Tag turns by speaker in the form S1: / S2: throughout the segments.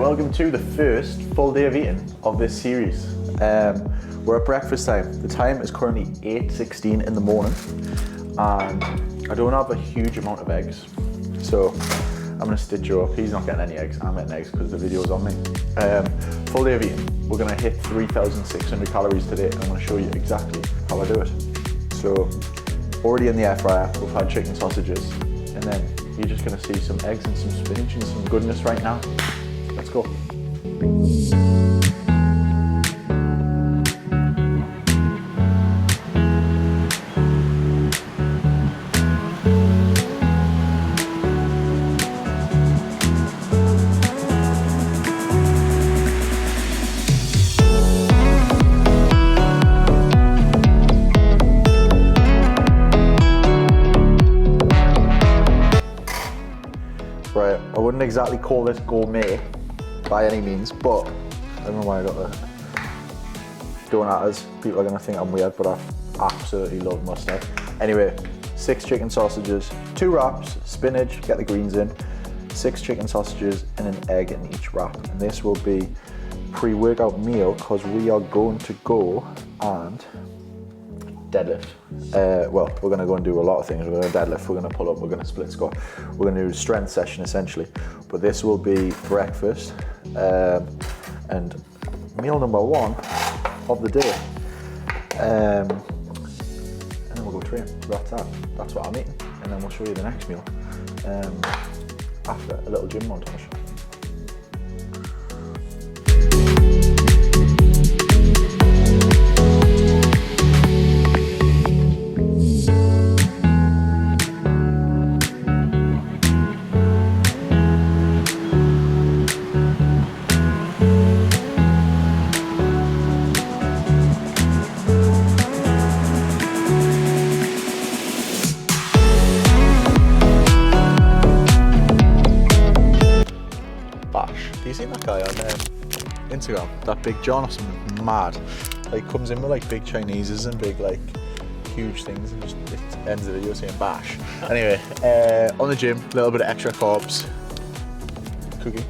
S1: welcome to the first full day of eating of this series. We're at breakfast time. The time is currently 8:16 in the morning and I don't have a huge amount of eggs. So I'm gonna stitch you up. He's not getting any eggs, I'm getting eggs because the video's on me. Full day of eating. We're gonna hit 3,600 calories today and I'm gonna show you exactly how I do it. So already in the air fryer, we've had chicken sausages and then you're just gonna see some eggs and some spinach and some goodness right now. Let's go. Right, I wouldn't exactly call this gourmet by any means, but I don't know why I got the donuts. People are gonna think I'm weird, but I absolutely love mustard. Anyway, 6 chicken sausages, 2 wraps, spinach, get the greens in, 6 chicken sausages and an egg in each wrap. And this will be pre-workout meal because we are going to go and deadlift. Well, we're gonna go and do a lot of things. We're gonna deadlift, we're gonna pull up, we're gonna split squat. We're gonna do a strength session essentially. But this will be breakfast and meal number 1 of the day. And then we'll go train. That's that. That's what I'm eating. And then we'll show you the next meal after a little gym montage. You seen that guy on Instagram? That Big John or something mad. Like comes in with like big Chineses and big like huge things and just it ends the video saying bash. Anyway, on the gym, a little bit of extra carbs. Cookie,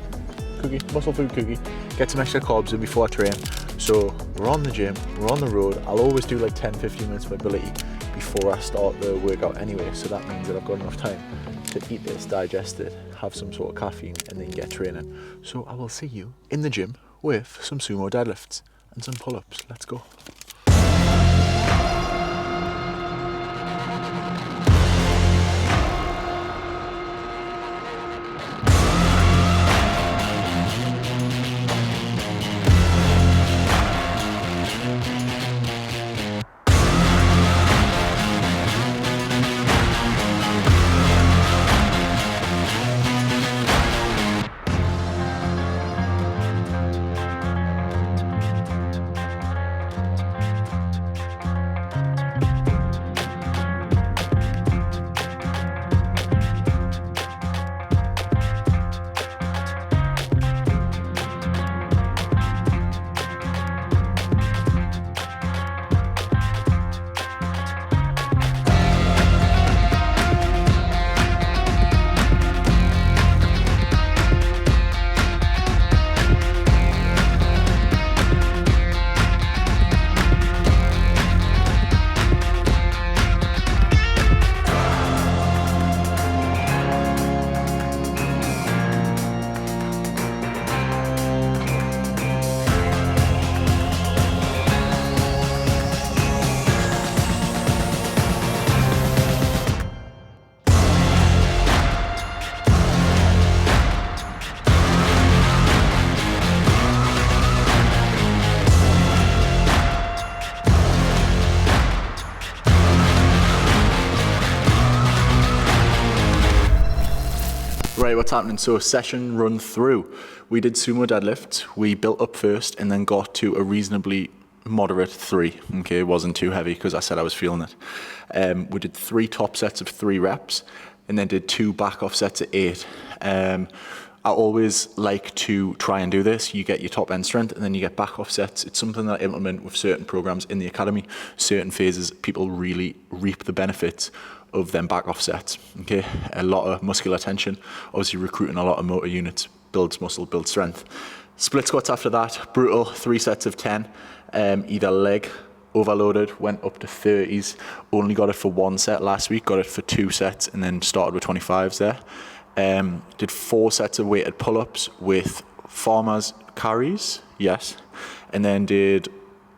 S1: muscle food cookie. Get some extra carbs in before I train. So we're on the gym, we're on the road. I'll always do like 10-15 minutes of mobility before I start the workout anyway. So that means that I've got enough time to eat this, digest it, have some sort of caffeine and then get training. So I will see you in the gym with some sumo deadlifts and some pull-ups. Let's go. Right, what's happening? So session run through. We did sumo deadlifts. We built up first and then got to a reasonably moderate 3. Okay, it wasn't too heavy because I said I was feeling it. We did 3 top sets of 3 reps and then did 2 back off sets of 8.
S2: I always like to try and do this. You get your top end strength and then you get back offsets. It's something that I implement with certain programs in the academy. Certain phases, people really reap the benefits of them back offsets. Okay, a lot of muscular tension, obviously recruiting a lot of motor units, builds muscle, builds strength. Split squats after that, brutal, 3 sets of 10, either leg overloaded, went up to 30s, only got it for 1 set last week, got it for 2 sets and then started with 25s there. Did 4 sets of weighted pull-ups with farmers carries, yes, and then did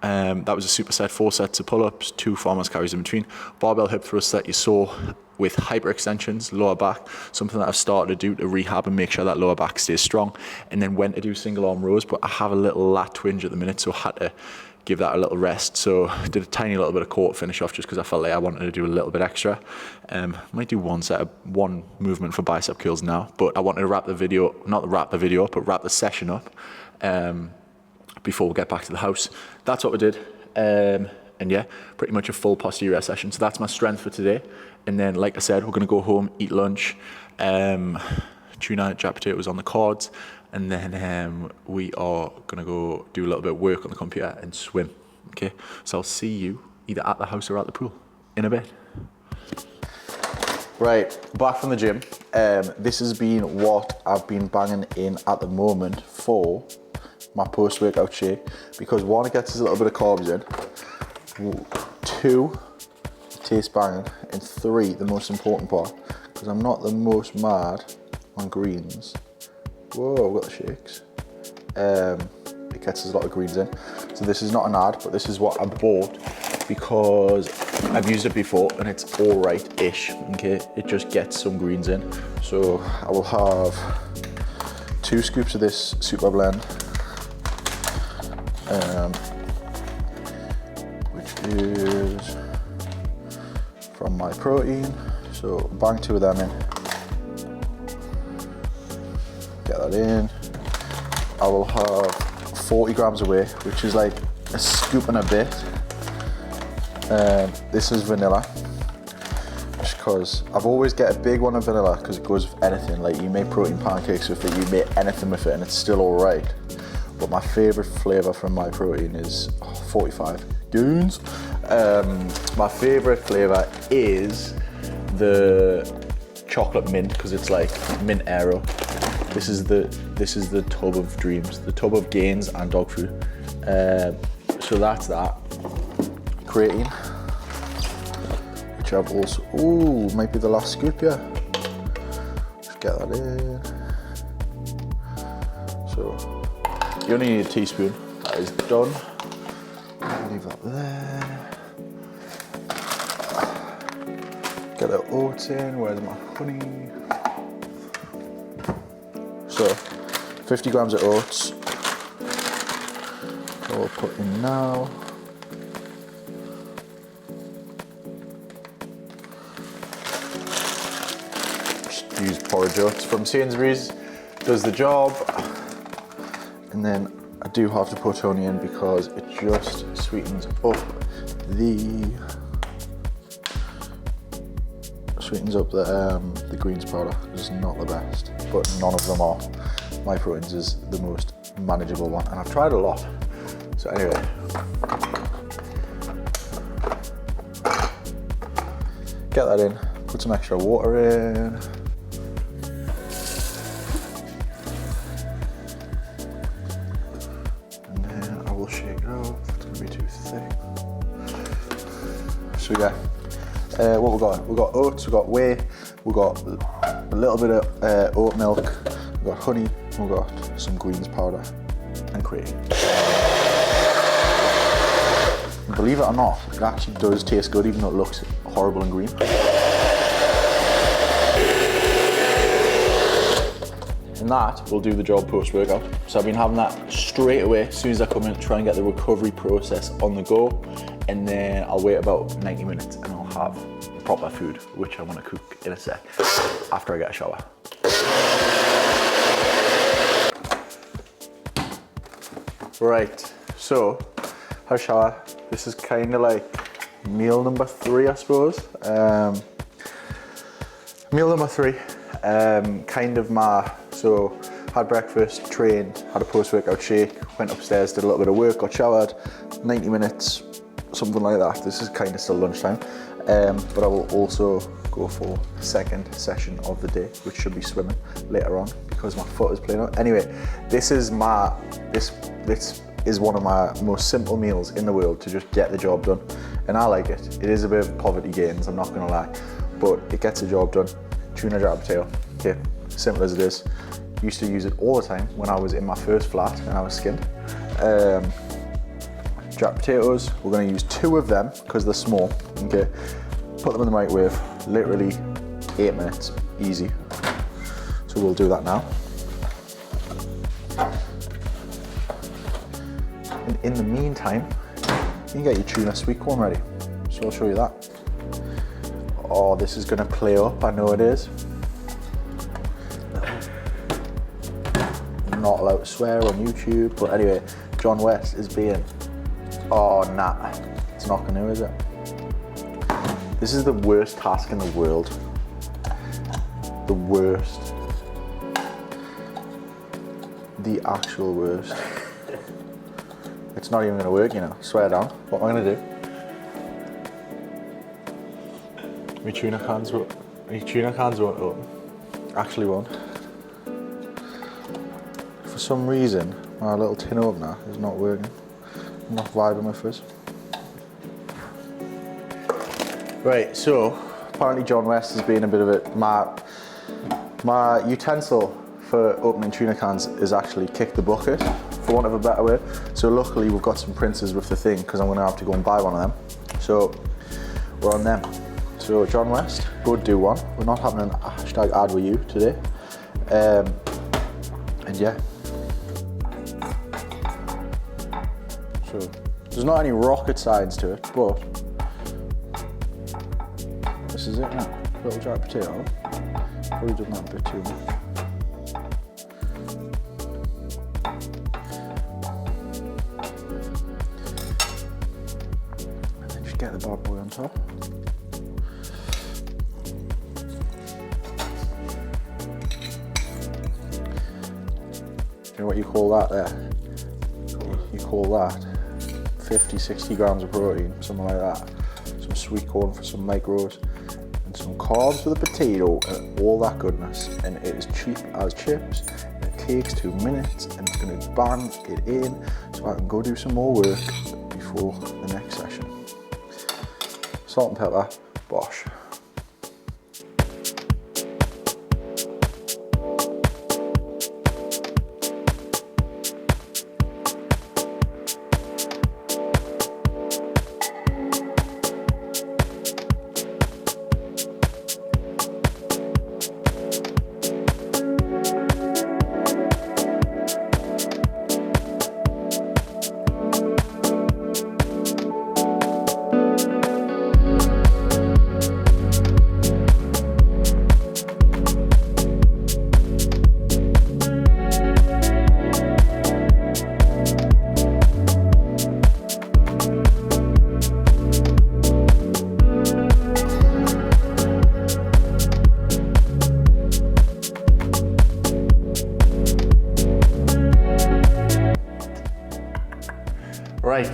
S2: that was a superset, 4 sets of pull-ups, 2 farmers carries in between. Barbell hip thrusts that you saw with hyperextensions, lower back, something that I've started to do to rehab and make sure that lower back stays strong. And then went to do single arm rows, but I have a little lat twinge at the minute, so I had to give that a little rest. So did a tiny little bit of core finish off just because I felt like I wanted to do a little bit extra. Might do 1 movement for bicep curls now, but I wanted to wrap the video, not wrap the video up, but wrap the session up before we get back to the house. That's what we did. And yeah, pretty much a full posterior session. So that's my strength for today. And then, like I said, we're gonna go home, eat lunch. Tuna, jack potatoes on the cards. And then we are gonna go do a little bit of work on the computer and swim, okay? So I'll see you either at the house or at the pool in a bit.
S1: Right, back from the gym. This has been what I've been banging in at the moment for my post-workout shake, because 1, it gets us a little bit of carbs in, 2, it tastes banging, and 3, the most important part, because I'm not the most mad on greens. Whoa, I've got the shakes. It gets us a lot of greens in. So this is not an ad, but this is what I bought because I've used it before and it's all right-ish, okay? It just gets some greens in. So I will have 2 scoops of this super blend, which is from my protein. So bang 2 of them in. Get that in. I will have 40 grams of whey, which is like a scoop and a bit. This is vanilla, just because I've always get a big one of vanilla because it goes with anything. Like you make protein pancakes with it, you make anything with it and it's still all right. But my favorite flavor from my protein is 45 goons. My favorite flavor is the chocolate mint because it's like mint aero. This is the tub of dreams, the tub of gains and dog food. So that's that. Creatine, which I've also, ooh, might be the last scoop, yeah. Just get that in. So you only need a teaspoon. That is done. Leave that there. Get the oats in. Where's my honey? So 50 grams of oats. I will put in now. Just use porridge oats from Sainsbury's. Does the job. And then I do have to put honey in because it just sweetens up the greens powder. It's not the best, but none of them are. My proteins is the most manageable one, and I've tried a lot. So anyway, get that in. Put some extra water in. So yeah, what we got? We got oats, we got whey, we got a little bit of oat milk, we got honey, we got some greens powder and creatine. Believe it or not, it actually does taste good, even though it looks horrible and green. And that will do the job post-workout. So I've been having that straight away as soon as I come in to try and get the recovery process on the go. And then I'll wait about 90 minutes and I'll have proper food, which I want to cook in a sec after I get a shower. Right, so had a shower. This is kind of like meal number 3, I suppose. Meal number 3. So had breakfast, trained, had a post-workout shake, went upstairs, did a little bit of work, got showered, 90 minutes, something like that. This is kind of still lunchtime, but I will also go for the second session of the day, which should be swimming later on because my foot is playing up. Anyway, this is one of my most simple meals in the world to just get the job done, and I like it. It is a bit of poverty gains, I'm not gonna lie, but it gets the job done. Tuna jack potato, okay, simple as it is. Used to use it all the time when I was in my first flat and I was skinned. Jack potatoes, we're gonna use 2 of them because they're small, okay? Put them in the microwave, literally 8 minutes, easy. So we'll do that now. And in the meantime, you can get your tuna sweet corn ready. So I'll show you that. Oh, this is gonna play up, I know it is. I'm not allowed to swear on YouTube, but anyway, John West is being, oh nah, it's not gonna, is it? This is the worst task in the world. The worst. The actual worst. It's not even gonna work, you know, swear down. What am I gonna do? My tuna cans won't open. Actually won't. For some reason, my little tin opener is not working. I'm not vibing with this. Right, so apparently John West has been a bit of it. My utensil for opening tuna cans is actually kick the bucket, for want of a better word. So luckily we've got some printers with the thing because I'm gonna have to go and buy one of them. So we're on them. So John West, go do one. We're not having an hashtag ad with you today. And yeah. So there's not any rocket science to it, but this is it now. Little jack potato. Probably done that a bit too much. And then just get the bad boy on top. You know what you call that there? You call that 50, 60 grams of protein, something like that. Some sweet corn for some micros, and some carbs with a potato, and all that goodness. And it is cheap as chips. And it takes 2 minutes, and it's gonna bang it in, so I can go do some more work before the next session. Salt and pepper, bosh. Right,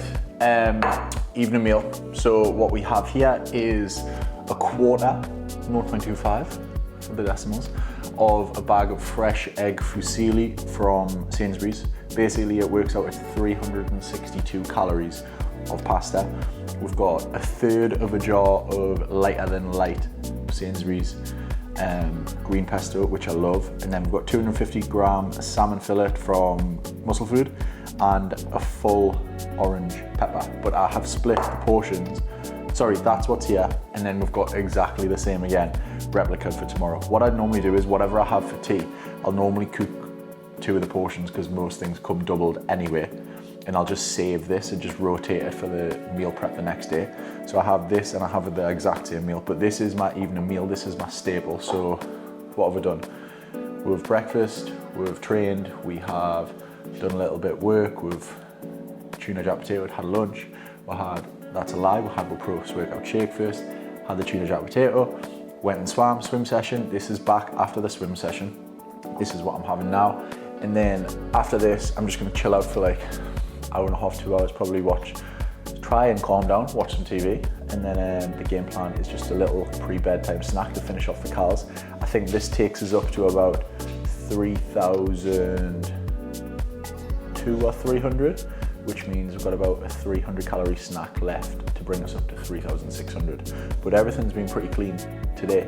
S1: evening meal. So what we have here is a quarter, 0.25 for the decimals, of a bag of fresh egg fusilli from Sainsbury's. Basically it works out at 362 calories of pasta. We've got a third of a jar of lighter than light Sainsbury's green pesto, which I love. And then we've got 250 gram salmon fillet from Muscle Food and a full orange pepper. But I have split the portions. Sorry, that's what's here. And then we've got exactly the same again, replica for tomorrow. What I normally do is whatever I have for tea, I'll normally cook 2 of the portions because most things come doubled anyway. And I'll just save this and just rotate it for the meal prep the next day. So I have this and I have the exact same meal, but this is my evening meal. This is my staple. So what have we done? We've breakfast, we've trained, we have done a little bit of work, we've tuna jack potato, had lunch, we had, that's a lie, we had the post workout shake first, had the tuna jack potato,
S2: went and swam, swim session. This is back after the swim session. This is what I'm having now. And then after this, I'm just gonna chill out for like hour and a half, 2 hours, probably try and calm down, watch some TV. And then the game plan is just a little pre-bedtime snack to finish off the calories. I think this takes us up to about 3,200 or 300, which means we've got about a 300 calorie snack left to bring us up to 3,600. But everything's been pretty clean today.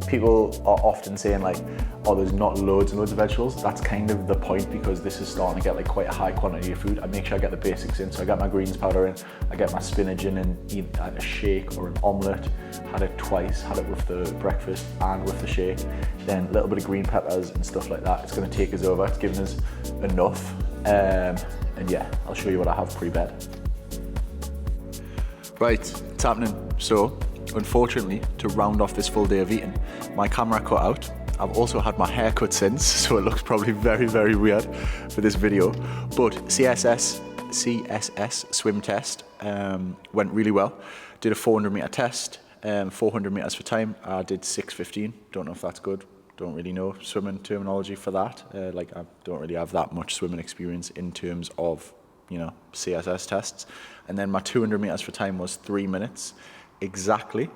S2: People are often saying like, oh, there's not loads and loads of vegetables. That's kind of the point, because this is starting to get like quite a high quantity of food. I make sure I get the basics in. So I got my greens powder in, I get my spinach in and eat a shake or an omelette. Had it twice, had it with the breakfast and with the shake. Then a little bit of green peppers and stuff like that. It's gonna take us over, it's giving us enough. And yeah, I'll show you what I have pre-bed. Right, it's happening. So, unfortunately, to round off this full day of eating, my camera cut out. I've also had my hair cut since, so it looks probably very, very weird for this video. But CSS swim test went really well. Did a 400 meter test, 400 meters for time. I did 6:15. Don't know if that's good. Don't really know swimming terminology for that. Like I don't really have that much swimming experience in terms of, you know, CSS tests. And then my 200 meters for time was 3 minutes exactly.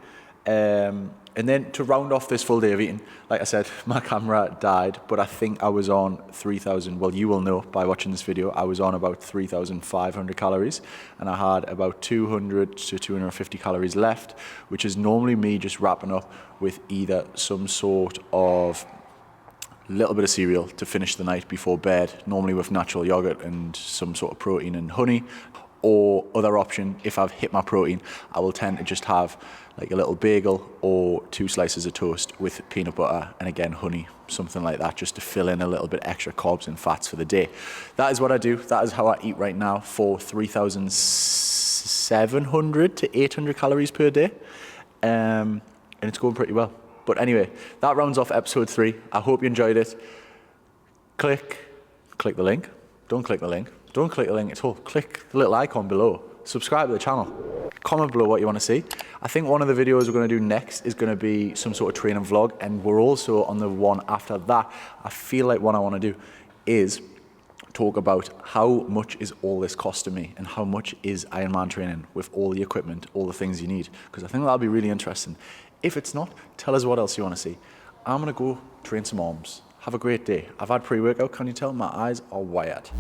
S2: And then to round off this full day of eating, like I said, my camera died, but I think I was on 3,000. Well, you will know by watching this video, I was on about 3,500 calories, and I had about 200 to 250 calories left, which is normally me just wrapping up with either some sort of little bit of cereal to finish the night before bed, normally with natural yogurt and some sort of protein and honey. Or other option, if I've hit my protein, I will tend to just have like a little bagel or 2 slices of toast with peanut butter and again honey, something like that, just to fill in a little bit extra carbs and fats for the day. That is what I do. That is how I eat right now for 3,700 to 800 calories per day. And it's going pretty well. But anyway, that rounds off episode 3. I hope you enjoyed it. Click the link. Don't click the link. Don't click the link at all. Click the little icon below. Subscribe to the channel. Comment below what you want to see. I think one of the videos we're going to do next is going to be some sort of training vlog, and we're also on the one after that. I feel like what I want to do is talk about how much is all this costing me and how much is Ironman training with all the equipment, all the things you need, because I think that'll be really interesting. If it's not, tell us what else you want to see. I'm going to go train some arms. Have a great day. I've had pre-workout. Can you tell my eyes are wired?